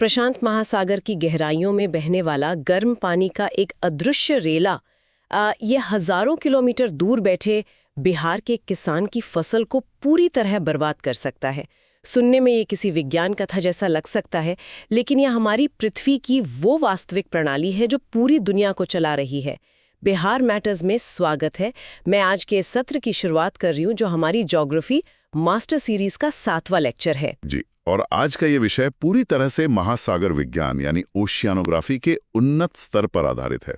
प्रशांत महासागर की गहराइयों में बहने वाला गर्म पानी का एक अदृश्य रेला ये हजारों किलोमीटर दूर बैठे बिहार के किसान की फसल को पूरी तरह बर्बाद कर सकता है। सुनने में ये किसी विज्ञान कथा जैसा लग सकता है, लेकिन यह हमारी पृथ्वी की वो वास्तविक प्रणाली है जो पूरी दुनिया को चला रही है। बिहार मैटर्स में स्वागत है। मैं आज के इस सत्र की शुरुआत कर रही हूँ जो हमारी ज्योग्राफी मास्टर सीरीज का 7वां लेक्चर है जी। और आज का ये विषय पूरी तरह से महासागर विज्ञान यानी ओशियानोग्राफी के उन्नत स्तर पर आधारित है।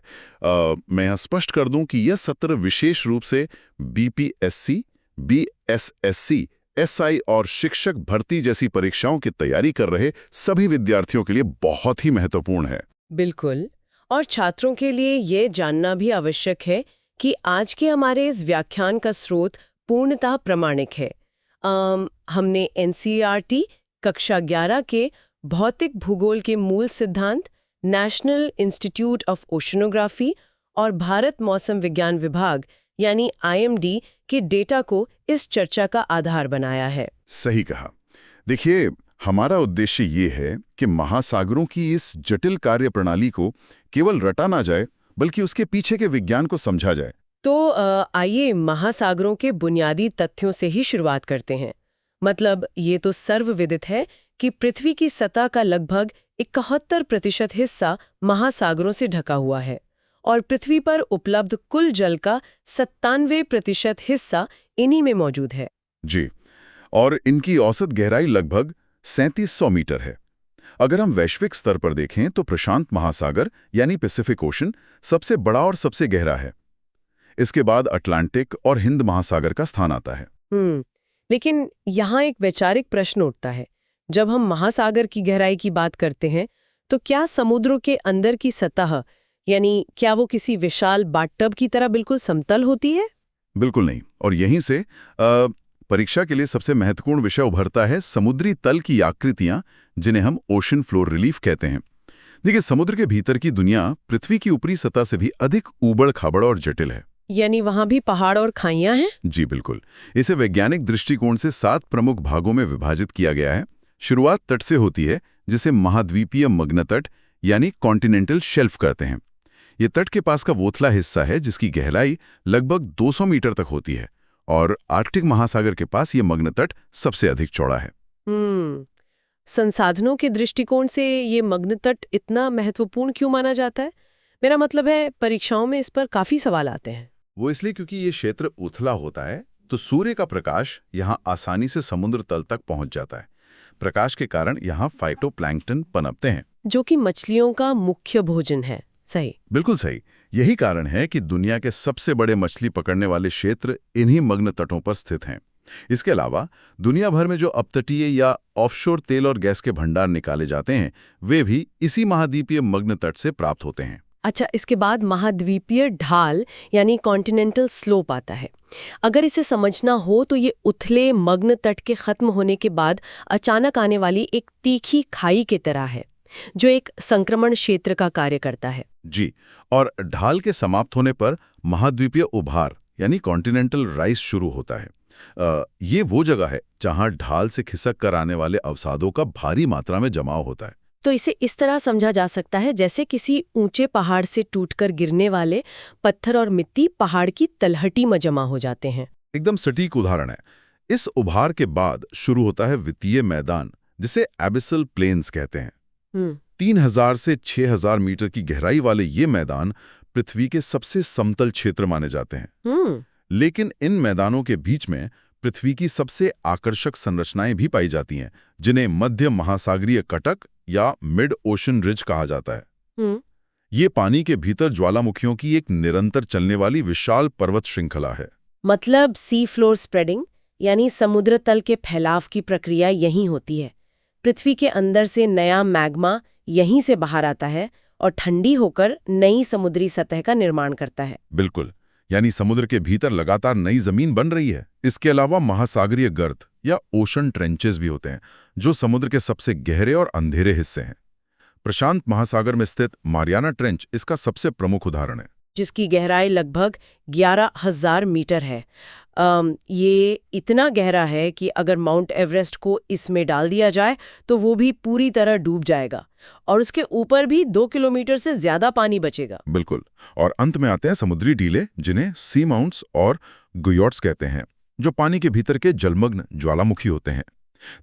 मैं यहाँ स्पष्ट कर दूं कि यह सत्र विशेष रूप से बीपीएससी, बीएसएससी, एसआई और शिक्षक भर्ती जैसी परीक्षाओं की तैयारी कर रहे सभी विद्यार्थियों के लिए बहुत ही महत्वपूर्ण है। बिल्कुल। और छात्रों के लिए ये जानना भी आवश्यक है कि आज के हमारे इस व्याख्यान का स्रोत पूर्णतः प्रामाणिक है। हमने एनसीईआरटी कक्षा 11 के भौतिक भूगोल के मूल सिद्धांत, नेशनल इंस्टीट्यूट ऑफ ओशनोग्राफी और भारत मौसम विज्ञान विभाग यानी आईएमडी के डेटा को इस चर्चा का आधार बनाया है। सही कहा। देखिए, हमारा उद्देश्य ये है कि महासागरों की इस जटिल कार्य प्रणाली को केवल रटा ना जाए, बल्कि उसके पीछे के विज्ञान को समझा जाए। तो आइए महासागरों के बुनियादी तथ्यों से ही शुरुआत करते हैं। मतलब ये तो सर्वविदित है कि पृथ्वी की सतह का लगभग 71% हिस्सा महासागरों से ढका हुआ है और पृथ्वी पर उपलब्ध कुल जल का 97% हिस्सा इन्हीं में मौजूद है। जी, और इनकी औसत गहराई लगभग 3700 मीटर है। अगर हम वैश्विक स्तर पर देखें तो प्रशांत महासागर यानी पैसिफिक ओशन सबसे बड़ा और सबसे गहरा है। इसके बाद अटलांटिक और हिंद महासागर का स्थान आता है। लेकिन यहाँ एक वैचारिक प्रश्न उठता है। जब हम महासागर की गहराई की बात करते हैं तो क्या समुद्रों के अंदर की सतह यानी क्या वो किसी विशाल बाथटब की तरह बिल्कुल समतल होती है? बिल्कुल नहीं। और यहीं से परीक्षा के लिए सबसे महत्वपूर्ण विषय उभरता है समुद्री तल की आकृतियां, जिन्हें हम ओशन फ्लोर रिलीफ कहते हैं। देखिए, समुद्र के भीतर की दुनिया पृथ्वी की ऊपरी सतह से भी अधिक ऊबड़ खाबड़ और जटिल है। यानी वहां भी पहाड़ और खाइयां हैं? जी बिल्कुल। इसे वैज्ञानिक दृष्टिकोण से 7 प्रमुख भागों में विभाजित किया गया है। शुरुआत तट से होती है, जिसे महाद्वीपीय मग्न तट यानी कॉन्टिनेंटल शेल्फ कहते हैं। ये तट के पास का वोथला हिस्सा है जिसकी गहराई लगभग 200 मीटर तक होती है, और आर्कटिक महासागर के पास ये मग्न तट सबसे अधिक चौड़ा है। संसाधनों के दृष्टिकोण से ये मग्न तट इतना महत्वपूर्ण क्यों माना जाता है? मेरा मतलब है परीक्षाओं में इस पर काफी सवाल आते हैं। वो इसलिए क्योंकि ये क्षेत्र उथला होता है, तो सूर्य का प्रकाश यहाँ आसानी से समुद्र तल तक पहुंच जाता है। प्रकाश के कारण यहाँ फाइटोप्लैंक्टन पनपते हैं, जो कि मछलियों का मुख्य भोजन है। सही? बिल्कुल सही। यही कारण है कि दुनिया के सबसे बड़े मछली पकड़ने वाले क्षेत्र इन्हीं मग्न तटों पर स्थित हैं। इसके अलावा दुनिया भर में जो अपतटीय या ऑफशोर तेल और गैस के भंडार निकाले जाते हैं, वे भी इसी महाद्वीपीय मग्न तट से प्राप्त होते हैं। अच्छा, इसके बाद महाद्वीपीय ढाल यानी कॉन्टिनेंटल स्लोप आता है। अगर इसे समझना हो तो ये उथले मग्न तट के खत्म होने के बाद अचानक आने वाली एक तीखी खाई की तरह है, जो एक संक्रमण क्षेत्र का कार्य करता है। जी, और ढाल के समाप्त होने पर महाद्वीपीय उभार यानी कॉन्टिनेंटल राइज शुरू होता है। ये वो जगह है जहां ढाल से खिसक कर आने वाले अवसादों का भारी मात्रा में जमाव होता है। तो इसे इस तरह समझा जा सकता है जैसे किसी ऊंचे पहाड़ से टूटकर गिरने वाले पत्थर और मिट्टी पहाड़ की तलहटी में जमा हो जाते हैं। एकदम सटीक उदाहरण है। इस उभार के बाद शुरू होता है वित्तीय मैदान, जिसे एबिसल प्लेन्स कहते हैं। 3000 से 6000 मीटर की गहराई वाले ये मैदान पृथ्वी के सबसे समतल क्षेत्र माने जाते हैं। लेकिन इन मैदानों के बीच में पृथ्वी की सबसे आकर्षक संरचनाएं भी पाई जाती हैं, जिन्हें मध्य महासागरीय कटक या मिड ओशन रिज कहा जाता है। ये पानी के भीतर ज्वालामुखियों की एक निरंतर चलने वाली विशाल पर्वत श्रृंखला है। मतलब सी फ्लोर स्प्रेडिंग यानी समुद्र तल के फैलाव की प्रक्रिया यहीं होती है। पृथ्वी के अंदर से नया मैग्मा यहीं से बाहर आता है और ठंडी होकर नई समुद्री सतह का निर्माण करता है। बिल्कुल, यानी समुद्र के भीतर लगातार नई जमीन बन रही है। इसके अलावा महासागरीय गर्त या ओशन ट्रेंचेस भी होते हैं, जो समुद्र के सबसे गहरे और अंधेरे हिस्से हैं। प्रशांत महासागर में स्थित मारियाना ट्रेंच इसका सबसे प्रमुख उदाहरण है, जिसकी गहराई लगभग 11,000 मीटर है। ये इतना गहरा है कि अगर माउंट एवरेस्ट को इसमें डाल दिया जाए तो वो भी पूरी तरह डूब जाएगा और उसके ऊपर भी 2 किलोमीटर से ज्यादा पानी बचेगा। बिल्कुल। और अंत में आते हैं समुद्री टीले, जिन्हें सी माउंट्स और गुयोट्स कहते हैं, जो पानी के भीतर के जलमग्न ज्वालामुखी होते हैं।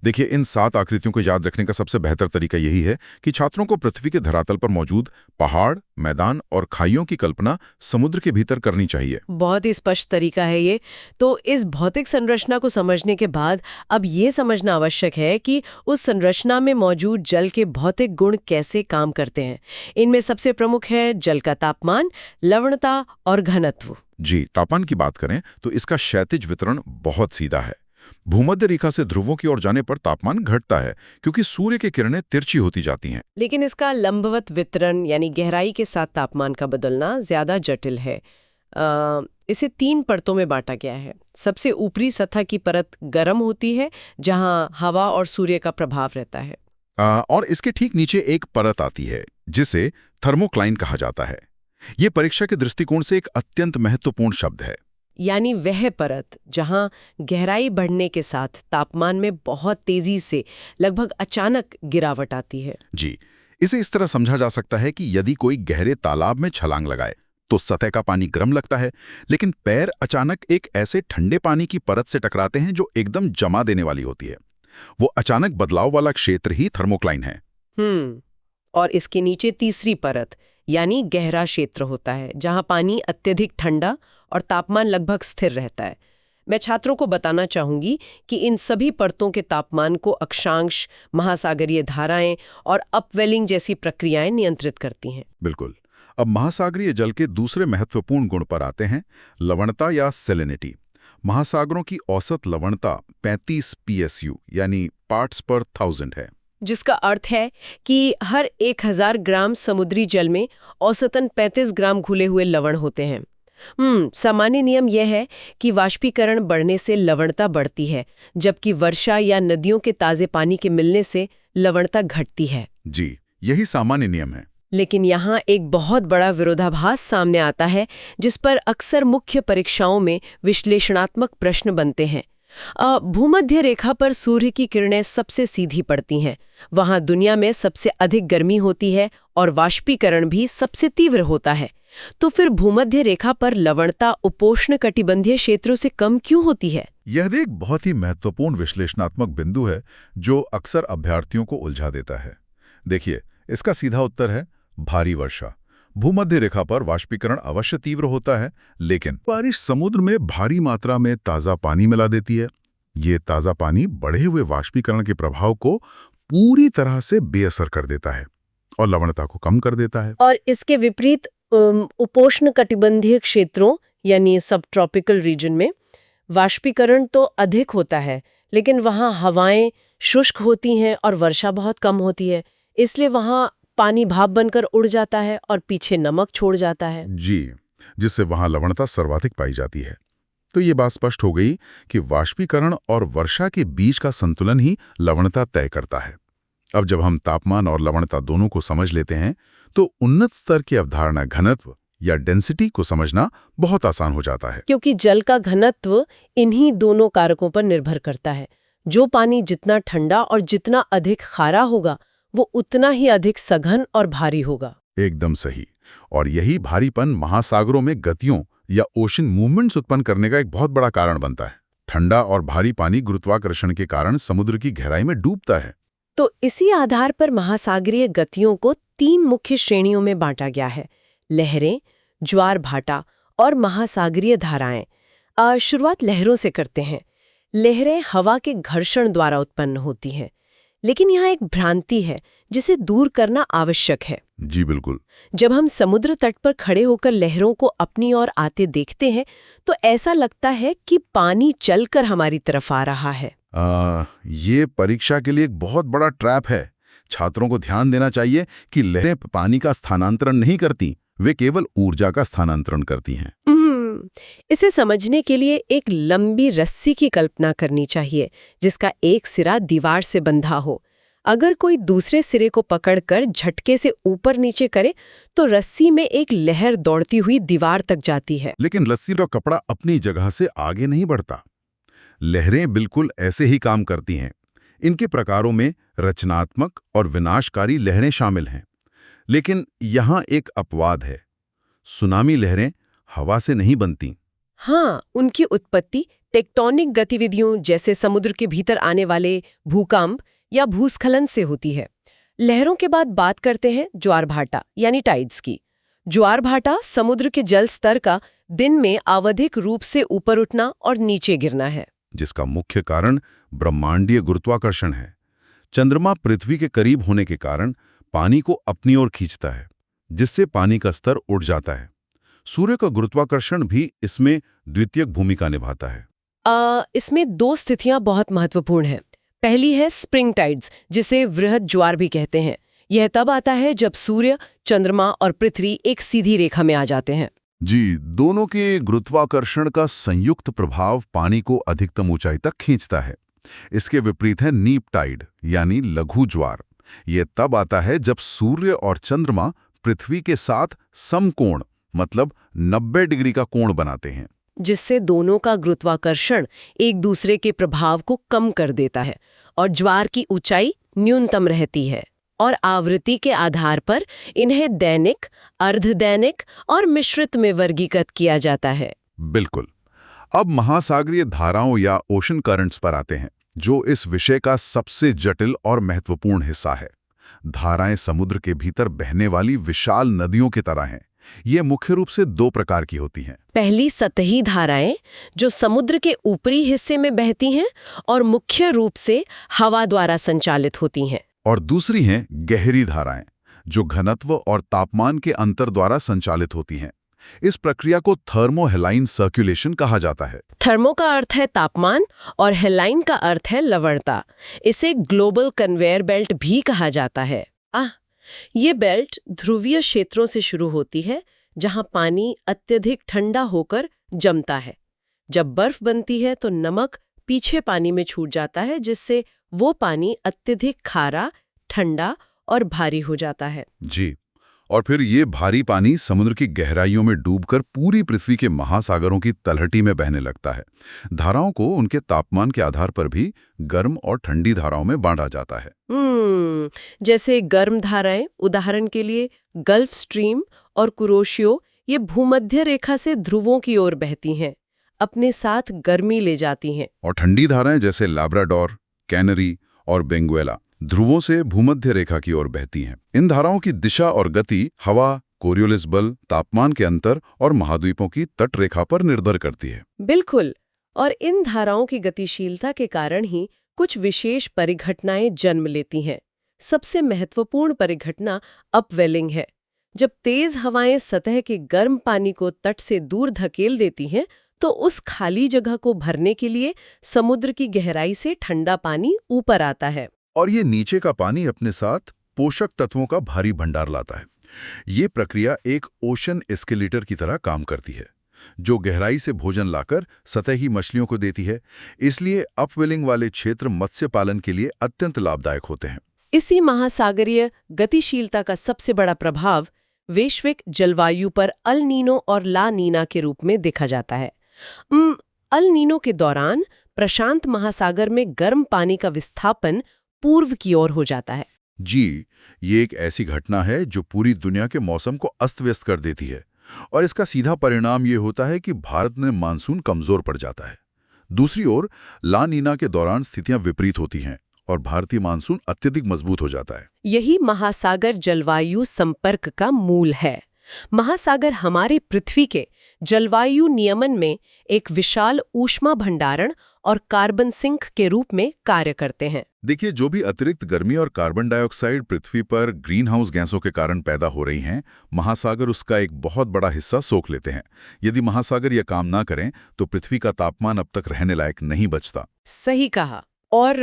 देखिए, इन 7 आकृतियों को याद रखने का सबसे बेहतर तरीका यही है कि छात्रों को पृथ्वी के धरातल पर मौजूद पहाड़, मैदान और खाइयों की कल्पना समुद्र के भीतर करनी चाहिए। बहुत ही स्पष्ट तरीका है ये। तो इस भौतिक संरचना को समझने के बाद अब ये समझना आवश्यक है कि उस संरचना में मौजूद जल के भौतिक गुण कैसे काम करते हैं। इनमें सबसे प्रमुख है जल का तापमान, लवणता और घनत्व। जी, तापमान की बात करें तो इसका क्षैतिज वितरण बहुत सीधा है। भूमध्य रेखा से ध्रुवों की ओर जाने पर तापमान घटता है क्योंकि सूर्य की किरणें तिरछी होती जाती हैं। लेकिन इसका लंबवत वितरण यानी गहराई के साथ तापमान का बदलना ज्यादा जटिल है। इसे 3 परतों में बांटा गया है। सबसे ऊपरी सतह की परत गर्म होती है, जहां हवा और सूर्य का प्रभाव रहता है। और इसके ठीक नीचे एक परत आती है जिसे थर्मोक्लाइन कहा जाता है। ये परीक्षा के दृष्टिकोण से एक अत्यंत महत्वपूर्ण शब्द है। यानी वह परत जहां गहराई बढ़ने के साथ तापमान में बहुत तेजी से, लगभग अचानक गिरावट आती है। जी, इसे इस तरह समझा जा सकता है कि यदि कोई गहरे तालाब में छलांग लगाए तो सतह का पानी गर्म लगता है, लेकिन पैर अचानक एक ऐसे ठंडे पानी की परत से टकराते हैं जो एकदम जमा देने वाली होती है। वो अचानक बदलाव वाला क्षेत्र ही थर्मोक्लाइन है। और इसके नीचे तीसरी परत यानी गहरा क्षेत्र होता है, जहां पानी अत्यधिक ठंडा और तापमान लगभग स्थिर रहता है। मैं छात्रों को बताना चाहूंगी कि इन सभी परतों के तापमान को अक्षांश, महासागरीय धाराएं और अपवेलिंग जैसी प्रक्रियाएं नियंत्रित करती हैं। बिल्कुल। अब महासागरीय जल के दूसरे महत्वपूर्ण गुण पर आते हैं, लवणता या सैलिनिटी। महासागरों की औसत लवणता 35 PSU यानी पार्ट्स पर 1000 है, जिसका अर्थ है कि हर 1000 ग्राम समुद्री जल में औसतन 35 ग्राम घुले हुए लवण होते हैं। सामान्य नियम यह है कि वाष्पीकरण बढ़ने से लवणता बढ़ती है, जबकि वर्षा या नदियों के ताजे पानी के मिलने से लवणता घटती है। जी, यही सामान्य नियम है। लेकिन यहाँ एक बहुत बड़ा विरोधाभास सामने आता है, जिस पर अक्सर मुख्य परीक्षाओं में विश्लेषणात्मक प्रश्न बनते हैं। भूमध्य रेखा पर सूर्य की किरणें सबसे सीधी पड़ती हैं। वहाँ दुनिया में सबसे अधिक गर्मी होती है और वाष्पीकरण भी सबसे तीव्र होता है। तो फिर भूमध्य रेखा पर लवणता उपोष्णकटिबंधीय क्षेत्रों से कम क्यों होती है? यह एक बहुत ही महत्वपूर्ण विश्लेषणात्मक बिंदु है जो अक्सर अभ्यर्थियों को उलझा देता है। देखिए, इसका सीधा उत्तर है भारी वर्षा। भूमध्य रेखा पर वाष्पीकरण अवश्य तीव्र होता है, लेकिन बारिश समुद्र में भारी मात्रा में ताज़ा पानी मिला देती है। ये ताज़ा पानी बढ़े हुए वाष्पीकरण के प्रभाव को पूरी तरह से बेअसर कर देता है और लवणता को कम कर देता है। और इसके विपरीत उपोष्णकटिबंधीय क्षेत्रों यानी सब ट्रॉपिकल रीजन में वाष्पीकरण तो अधिक होता है, लेकिन वहाँ हवाएं शुष्क होती हैं और वर्षा बहुत कम होती है। इसलिए वहाँ पानी भाप बनकर उड़ जाता है और पीछे नमक छोड़ जाता है। जी, जिससे वहाँ लवणता सर्वाधिक पाई जाती है। तो ये बात स्पष्ट हो गई कि वाष्पीकरण और वर्षा के बीच का संतुलन ही लवणता तय करता है। अब जब हम तापमान और लवणता दोनों को समझ लेते हैं तो उन्नत स्तर की अवधारणा घनत्व या डेंसिटी को समझना बहुत आसान हो जाता है। क्योंकि जल का घनत्व इन्हीं दोनों कारकों पर निर्भर करता है। जो पानी जितना ठंडा और जितना अधिक खारा होगा, वो उतना ही अधिक सघन और भारी होगा। एकदम सही। और यही भारीपन महासागरों में गतियों या ओशन मूवमेंट्स उत्पन्न करने का एक बहुत बड़ा कारण बनता है। ठंडा और भारी पानी गुरुत्वाकर्षण के कारण समुद्र की गहराई में डूबता है। तो इसी आधार पर महासागरीय गतियों को 3 मुख्य श्रेणियों में बांटा गया है: लहरें, ज्वार भाटा और महासागरीय धाराएं। शुरुआत लहरों से करते हैं। लहरें हवा के घर्षण द्वारा उत्पन्न होती हैं, लेकिन यहाँ एक भ्रांति है जिसे दूर करना आवश्यक है। जी बिल्कुल। जब हम समुद्र तट पर खड़े होकर लहरों को अपनी ओर आते देखते हैं तो ऐसा लगता है कि पानी चलकर हमारी तरफ आ रहा है। ये परीक्षा के लिए एक बहुत बड़ा ट्रैप है। छात्रों को ध्यान देना चाहिए कि लहरें पानी का स्थानांतरण नहीं करती, वे केवल ऊर्जा का स्थानांतरण करती हैं। इसे समझने के लिए एक लंबी रस्सी की कल्पना करनी चाहिए जिसका एक सिरा दीवार से बंधा हो। अगर कोई दूसरे सिरे को पकड़कर झटके से ऊपर नीचे करे तो रस्सी में एक लहर दौड़ती हुई दीवार तक जाती है। लेकिन रस्सी का कपड़ा अपनी जगह से आगे नहीं बढ़ता। लहरें बिल्कुल ऐसे ही काम करती हैं। इनके प्रकारों में रचनात्मक और विनाशकारी लहरें शामिल हैं। लेकिन यहाँ एक अपवाद है। सुनामी लहरें हवा से नहीं बनती। हाँ, उनकी उत्पत्ति टेक्टोनिक गतिविधियों जैसे समुद्र के भीतर आने वाले भूकंप या भूस्खलन से होती है। लहरों के बाद बात करते हैं ज्वार भाटा यानी टाइड्स की। ज्वार भाटा समुद्र के जल स्तर का दिन में आवधिक रूप से ऊपर उठना और नीचे गिरना है, जिसका मुख्य कारण ब्रह्मांडीय गुरुत्वाकर्षण है। चंद्रमा पृथ्वी के करीब होने के कारण पानी को अपनी ओर खींचता है, जिससे पानी का स्तर उठ जाता है। सूर्य का गुरुत्वाकर्षण भी इसमें द्वितीयक भूमिका निभाता है। इसमें दो स्थितियां बहुत महत्वपूर्ण हैं। पहली है स्प्रिंग टाइड्स, जिसे वृहद ज्वार भी कहते हैं। यह तब आता है जब सूर्य, चंद्रमा और पृथ्वी एक सीधी रेखा में आ जाते हैं। जी, दोनों के गुरुत्वाकर्षण का संयुक्त प्रभाव पानी को अधिकतम ऊंचाई तक खींचता है। इसके विपरीत है नीप टाइड यानी लघु ज्वार। यह तब आता है जब सूर्य और चंद्रमा पृथ्वी के साथ समकोण मतलब 90 डिग्री का कोण बनाते हैं, जिससे दोनों का गुरुत्वाकर्षण एक दूसरे के प्रभाव को कम कर देता है और ज्वार की ऊंचाई न्यूनतम रहती है। और आवृत्ति के आधार पर इन्हें दैनिक, अर्धदैनिक और मिश्रित में वर्गीकृत किया जाता है। बिल्कुल। अब महासागरीय धाराओं या ओशन करंट्स पर आते हैं, जो इस विषय का सबसे जटिल और महत्वपूर्ण हिस्सा है। धाराएं समुद्र के भीतर बहने वाली विशाल नदियों की तरह हैं। ये मुख्य रूप से दो प्रकार की होती हैं। पहली सतही धाराएं जो समुद्र के ऊपरी हिस्से में बहती हैं और मुख्य रूप से हवा द्वारा संचालित होती हैं। और दूसरी हैं गहरी धाराएं जो घनत्व और तापमान के अंतर द्वारा संचालित होती हैं। इस प्रक्रिया को थर्मो-हेलाइन सर्कुलेशन कहा जाता है। थर्मो का अर्थ है तापमान और हेलाइन का अर्थ है लवणता। इसे ग्लोबल कन्वेयर बेल्ट भी कहा जाता है। ये बेल्ट ध्रुवीय क्षेत्रों से शुरू होती है, जहां पानी अत्यधिक ठंडा होकर जमता है। जब बर्फ बनती है तो नमक पीछे पानी में छूट जाता है, जिससे वो पानी अत्यधिक खारा, ठंडा और भारी हो जाता है। जी, और फिर ये भारी पानी समुद्र की गहराइयों में डूबकर पूरी पृथ्वी के महासागरों की तलहटी में बहने लगता है। धाराओं को उनके तापमान के आधार पर भी गर्म और ठंडी धाराओं में बांटा जाता है। जैसे गर्म धाराएं, उदाहरण के लिए गल्फ स्ट्रीम और कुरोशियो, ये भूमध्य रेखा से ध्रुवों की ओर बहती हैं, अपने साथ गर्मी ले जाती हैं। और ठंडी धाराएं जैसे लैब्राडोर, कैनरी और बेंगुएला ध्रुवों से भूमध्य रेखा की ओर बहती हैं। इन धाराओं की दिशा और गति हवा, कोरियोलिस बल, तापमान के अंतर और महाद्वीपों की तट रेखा पर निर्भर करती है। बिल्कुल। और इन धाराओं की गतिशीलता के कारण ही कुछ विशेष परिघटनाएं जन्म लेती हैं। सबसे महत्वपूर्ण परिघटना अपवेलिंग है। जब तेज हवाएं सतह के गर्म पानी को तट से दूर धकेल देती हैं, तो उस खाली जगह को भरने के लिए समुद्र की गहराई से ठंडा पानी ऊपर आता है। और ये नीचे का पानी अपने साथ पोषक तत्वों का भारी भंडार लाता है। ये प्रक्रिया एक ओशन एस्केलेटर की तरह काम करती है, जो गहराई से भोजन लाकर सतही मछलियों को देती है। इसलिए अपवेलिंग वाले क्षेत्र मत्स्य पालन के लिए अत्यंत लाभदायक होते हैं। इसी महासागरीय गतिशीलता का सबसे बड़ा प्रभाव वैश्विक जलवायु पर अल नीनो और ला नीना के रूप में देखा जाता है। अल नीनो के दौरान प्रशांत महासागर में गर्म पानी का विस्थापन पूर्व की ओर हो जाता है। जी, ये एक ऐसी घटना है जो पूरी दुनिया के मौसम को अस्त-व्यस्त कर देती है, और इसका सीधा परिणाम ये होता है कि भारत में मानसून कमजोर पड़ जाता है। दूसरी ओर ला नीना के दौरान स्थितियां विपरीत होती हैं और भारतीय मानसून अत्यधिक मजबूत हो जाता है। यही महासागर जलवायु संपर्क का मूल है। महासागर हमारे पृथ्वी के जलवायु नियमन में एक विशाल ऊष्मा भंडारण और कार्बन सिंक के रूप में कार्य करते हैं। देखिए, जो भी अतिरिक्त गर्मी और कार्बन डाइऑक्साइड पृथ्वी पर ग्रीन हाउस गैसों के कारण पैदा हो रही हैं, महासागर उसका एक बहुत बड़ा हिस्सा सोख लेते हैं। यदि महासागर यह काम ना करें तो पृथ्वी का तापमान अब तक रहने लायक नहीं बचता। सही कहा। और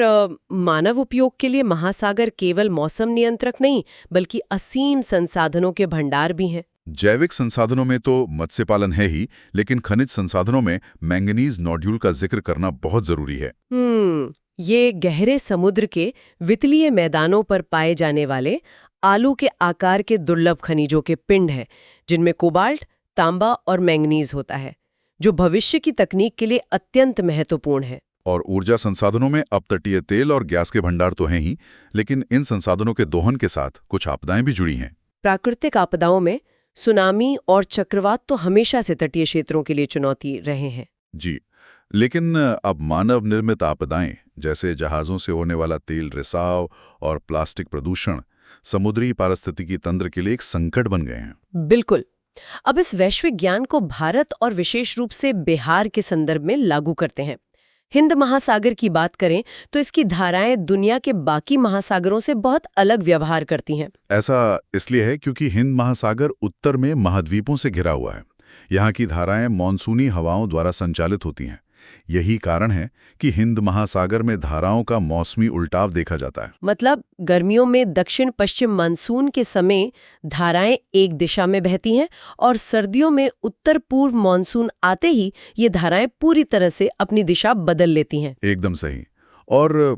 मानव उपयोग के लिए महासागर केवल मौसम नियंत्रक नहीं, बल्कि असीम संसाधनों के भंडार भी हैं। जैविक संसाधनों में तो मत्स्य पालन है ही, लेकिन खनिज संसाधनों में मैंगनीज नोड्यूल का जिक्र करना बहुत जरूरी है। ये गहरे समुद्र के वितलीय मैदानों पर पाए जाने वाले आलू के आकार के दुर्लभ खनिजों के पिंड हैं, जिनमें कोबाल्ट, तांबा और मैंगनीज होता है, जो भविष्य की तकनीक के लिए अत्यंत महत्वपूर्ण है। और ऊर्जा संसाधनों में अपतटीय तेल और गैस के भंडार तो हैं ही, लेकिन इन संसाधनों के दोहन के साथ कुछ आपदाएं भी जुड़ी हैं। प्राकृतिक आपदाओं में सुनामी और चक्रवात तो हमेशा से तटीय क्षेत्रों के लिए चुनौती रहे हैं। जी, लेकिन अब मानव निर्मित आपदाएं जैसे जहाज़ों से होने वाला तेल रिसाव और प्लास्टिक प्रदूषण समुद्री पारिस्थितिकी तंत्र के लिए एक संकट बन गए हैं। बिल्कुल। अब इस वैश्विक ज्ञान को भारत और विशेष रूप से बिहार के संदर्भ में लागू करते हैं। हिंद महासागर की बात करें तो इसकी धाराएं दुनिया के बाकी महासागरों से बहुत अलग व्यवहार करती हैं। ऐसा इसलिए है क्योंकि हिंद महासागर उत्तर में महाद्वीपों से घिरा हुआ है। यहाँ की धाराएं मानसूनी हवाओं द्वारा संचालित होती हैं। यही कारण है कि हिंद महासागर में धाराओं का मौसमी उल्टाव देखा जाता है। मतलब गर्मियों में दक्षिण पश्चिम मानसून के समय धाराएं एक दिशा में बहती हैं और सर्दियों में उत्तर पूर्व मानसून आते ही ये धाराएं पूरी तरह से अपनी दिशा बदल लेती हैं। एकदम सही। और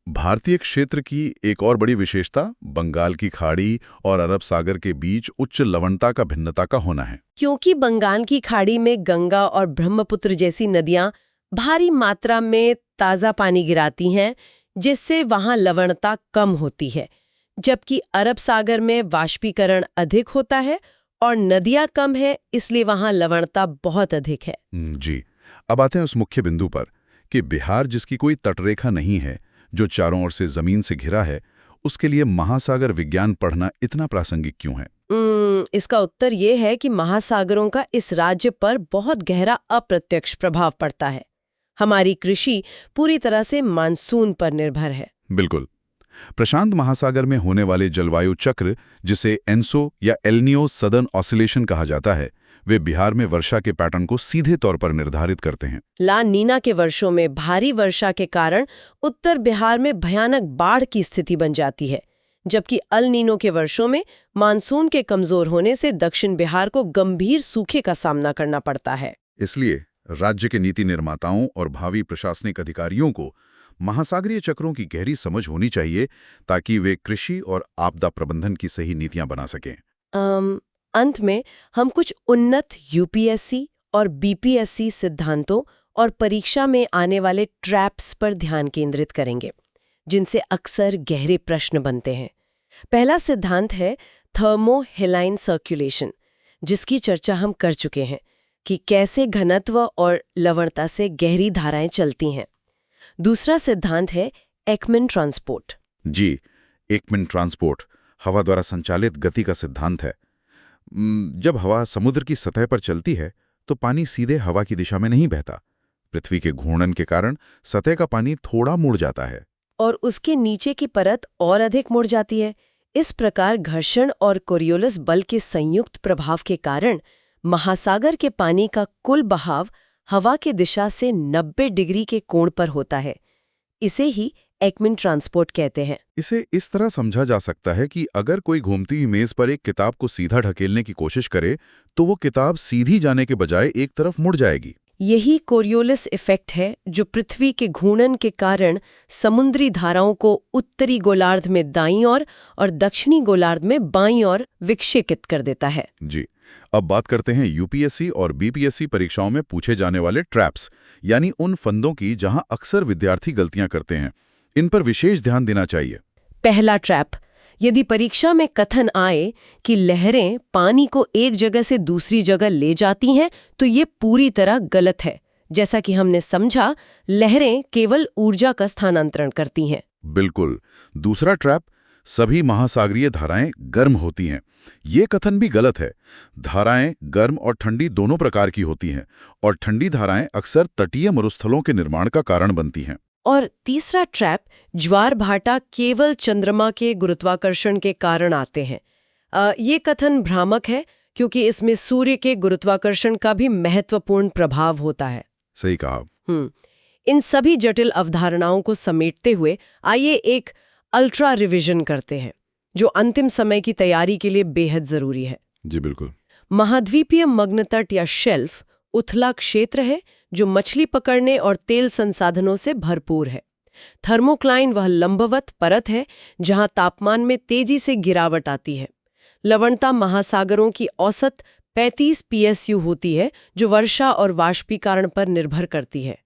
भारतीय क्षेत्र की एक और बड़ी विशेषता बंगाल की खाड़ी और अरब सागर के बीच उच्च लवणता का भिन्नता का होना है। क्योंकि बंगाल की खाड़ी में गंगा और ब्रह्मपुत्र जैसी नदियां भारी मात्रा में ताज़ा पानी गिराती हैं, जिससे वहां लवणता कम होती है, जबकि अरब सागर में वाष्पीकरण अधिक होता है और नदियां कम है, इसलिए वहां लवणता बहुत अधिक है। जी, अब आते हैं उस मुख्य बिंदु पर कि बिहार जिसकी कोई तटरेखा नहीं है, जो चारों ओर से जमीन से घिरा है, उसके लिए महासागर विज्ञान पढ़ना इतना प्रासंगिक क्यों है? इसका उत्तर ये है कि महासागरों का इस राज्य पर बहुत गहरा अप्रत्यक्ष प्रभाव पड़ता है। हमारी कृषि पूरी तरह से मानसून पर निर्भर है। बिल्कुल। प्रशांत महासागर में होने वाले जलवायु चक्र, जिसे एनसो या एल-निनो सदर्न ऑसिलेशन कहा जाता है, वे बिहार में वर्षा के पैटर्न को सीधे तौर पर निर्धारित करते हैं। ला नीना के वर्षों में भारी वर्षा के कारण उत्तर बिहार में भयानक बाढ़ की स्थिति बन जाती है, जबकि अल नीनो के वर्षों में मानसून के कमजोर होने से दक्षिण बिहार को गंभीर सूखे का सामना करना पड़ता है। इसलिए राज्य के नीति निर्माताओं और भावी प्रशासनिक अधिकारियों को महासागरीय चक्रों की गहरी समझ होनी चाहिए, ताकि वे कृषि और आपदा प्रबंधन की सही नीतियां बना सकें। अंत में हम कुछ उन्नत यूपीएससी और बीपीएससी सिद्धांतों और परीक्षा में आने वाले ट्रैप्स पर ध्यान केंद्रित करेंगे, जिनसे अक्सर गहरे प्रश्न बनते हैं। पहला सिद्धांत है थर्मोहेलाइन सर्कुलेशन, जिसकी चर्चा हम कर चुके हैं कि कैसे घनत्व और लवणता से गहरी धाराएं चलती हैं। दूसरा सिद्धांत है एकमैन ट्रांसपोर्ट। जी, एकमैन ट्रांसपोर्ट हवा द्वारा संचालित गति का सिद्धांत है। जब हवा समुद्र की सतह पर चलती है तो पानी सीधे हवा की दिशा में नहीं बहता। पृथ्वी के घूर्णन के कारण सतह का पानी थोड़ा मुड़ जाता है और उसके नीचे की परत और अधिक मुड़ जाती है। इस प्रकार घर्षण और कोरियोलिस बल के संयुक्त प्रभाव के कारण महासागर के पानी का कुल बहाव हवा की दिशा से 90 डिग्री के कोण पर होता है। इसे ही एकमैन ट्रांसपोर्ट कहते हैं। इसे इस तरह समझा जा सकता है कि अगर कोई घूमती हुई मेज पर एक किताब को सीधा ढकेलने की कोशिश करे तो वो किताब सीधी जाने के बजाय एक तरफ मुड़ जाएगी। यही कोरियोलिस इफेक्ट है जो पृथ्वी के घूर्णन के कारण समुद्री धाराओं को उत्तरी गोलार्ध में दाईं ओर और दक्षिणी गोलार्ध में बाईं ओर विक्षेपित कर देता है। जी, अब बात करते हैं यूपीएससी और बीपीएससी परीक्षाओं में पूछे जाने वाले ट्रैप्स, यानी उन फंदों की जहां अक्सर विद्यार्थी गलतियां करते हैं। इन पर विशेष ध्यान देना चाहिए। पहला ट्रैप, यदि परीक्षा में कथन आए कि लहरें पानी को एक जगह से दूसरी जगह ले जाती हैं, तो ये पूरी तरह गलत है। जैसा कि हमने समझा, लहरें केवल ऊर्जा का स्थानांतरण करती हैं। बिल्कुल। दूसरा ट्रैप, सभी महासागरीय धाराएं गर्म होती हैं। ये कथन भी गलत है। धाराएं गर्म और ठंडी दोनों प्रकार की होती हैं और ठंडी धाराएं अक्सर तटीय मरुस्थलों के निर्माण का कारण बनती हैं। और तीसरा ट्रैप, ज्वार भाटा केवल चंद्रमा के गुरुत्वाकर्षण के कारण आते हैं। ये कथन भ्रामक है क्योंकि इसमें सूर्य के गुरुत्वाकर्षण का भी महत्वपूर्ण प्रभाव होता है। सही कहा। इन सभी जटिल अवधारणाओं को समेटते हुए आइए एक अल्ट्रा रिवीजन करते हैं, जो अंतिम समय की तैयारी के लिए बेहद जरूरी है। जी बिल्कुल। महाद्वीपीय मग्न तट या शेल्फ उथला क्षेत्र है जो मछली पकड़ने और तेल संसाधनों से भरपूर है। थर्मोक्लाइन वह लंबवत परत है जहां तापमान में तेजी से गिरावट आती है। लवणता महासागरों की औसत 35 PSU होती है, जो वर्षा और वाष्पीकरण पर निर्भर करती है।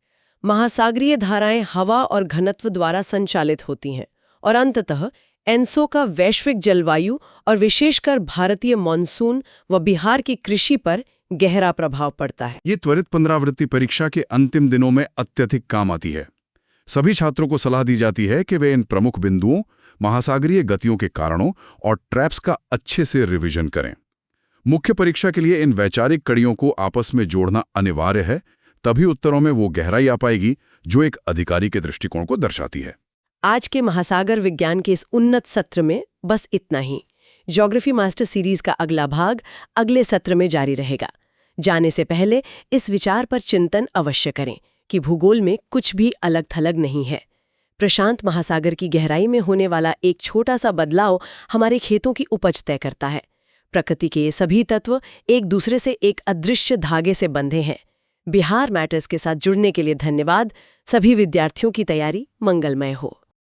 महासागरीय धाराएं हवा और घनत्व द्वारा संचालित होती हैं और अंततः एनसो का वैश्विक जलवायु और विशेषकर भारतीय मॉनसून व बिहार की कृषि पर गहरा प्रभाव पड़ता है। ये त्वरित पुनरावृत्ति परीक्षा के अंतिम दिनों में अत्यधिक काम आती है। सभी छात्रों को सलाह दी जाती है कि वे इन प्रमुख बिंदुओं, महासागरीय गतियों के कारणों और ट्रैप्स का अच्छे से रिवीजन करें। मुख्य परीक्षा के लिए इन वैचारिक कड़ियों को आपस में जोड़ना अनिवार्य है, तभी उत्तरों में वो गहराई आ पाएगी जो एक अधिकारी के दृष्टिकोण को दर्शाती है। आज के महासागर विज्ञान के इस उन्नत सत्र में बस इतना ही। ज्योग्राफी मास्टर सीरीज का अगला भाग अगले सत्र में जारी रहेगा। जाने से पहले इस विचार पर चिंतन अवश्य करें कि भूगोल में कुछ भी अलग थलग नहीं है। प्रशांत महासागर की गहराई में होने वाला एक छोटा सा बदलाव हमारे खेतों की उपज तय करता है। प्रकृति के ये सभी तत्व एक दूसरे से एक अदृश्य धागे से बंधे हैं। बिहार मैटर्स के साथ जुड़ने के लिए धन्यवाद। सभी विद्यार्थियों की तैयारी मंगलमय हो।